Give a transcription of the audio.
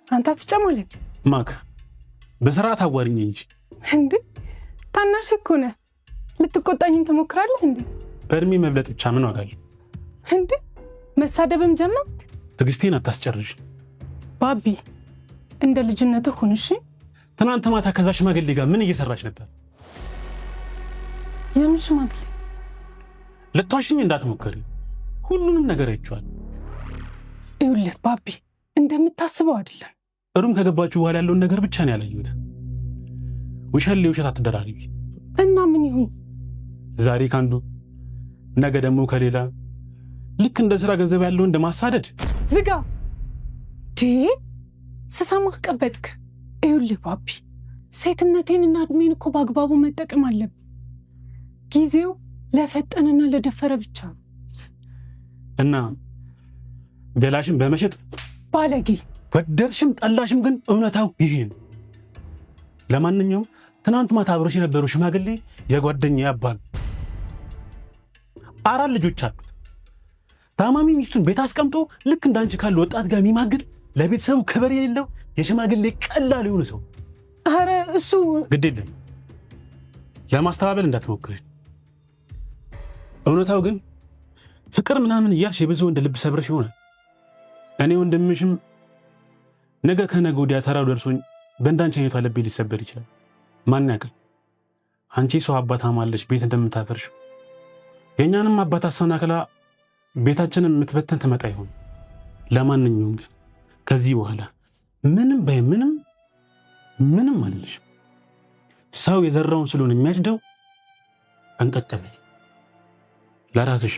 አንተ አትጨማለቅ ማክ በስርዓት አዋሪኝ እንጂ እንዴ ታናሽ እኮ ነህ ልትቆጣኝም ትሞክራለህ እንዴ በእድሜ መብለጥ ብቻ ምን ዋጋ አለው እንዴ መሳደብም ጀመርክ ትግስቴን አታስጨርሽ ባቢ እንደ ልጅነትህ ሁን እሺ ትናንት ማታ ከዛ ሽማግሌ ጋር ምን እየሰራች ነበር የምን ሽማግሌ ልትዋሽኝ እንዳትሞክሪ ሁሉንም ነገር አይቻል ይኸውልህ ባቢ እንደምታስበው አይደለም ሩም ከገባችሁ በኋላ ያለውን ነገር ብቻ ነው ያለዩት ውሸት አትደራሪቢ እና ምን ይሁን ዛሬ ካንዱ ነገ ደግሞ ከሌላ ልክ እንደ ስራ ገንዘብ ያለው እንደማሳደድ ዝጋ ስሰማህ ቀበጥክ ይኸውልህ ባቢ ሴትነቴንና እድሜን እኮ በአግባቡ መጠቀም አለብኝ ጊዜው ለፈጠነና ለደፈረ ብቻ እና ገላሽን በመሸጥ ባለጌ ወደድሽም ጠላሽም ግን እውነታው ይሄ ነው ለማንኛውም ትናንት ማታ አብሮሽ የነበረው ሽማግሌ የጓደኛዬ አባል 4 ልጆች አሉት ታማሚ ሚስቱን ቤት አስቀምጦ ልክ እንዳንቺ ካለ ወጣት ጋር የሚማግጥ ለቤተሰቡ ክብር የሌለው የሽማግሌ ቀላል የሆነ ሰው አረ እሱ ግድ የለም ለማስተባበል እንዳትሞክሪ እውነታው ግን ፍቅር ምናምን እያልሽ የብዙ ወንድ ልብ ሰብረሽ ይሆናል እኔ ወንድምሽም ነገ ከነገ ወዲያ ተራው ደርሶኝ በእንዳንቺ አይነቷ ልቤ ሊሰበር ይችላል ማን ያውቃል አንቺ ሰው አባት አማለሽ ቤት እንደምታፈርሽ የኛንም አባት አሰናክላ ቤታችንን የምትበተን ትመጣ ይሆን ለማንኛውም ግን ከዚህ በኋላ ምንም አልልሽ ሰው የዘራውን ስለሆነ የሚያጭደው አንቀቀበል ለራስሽ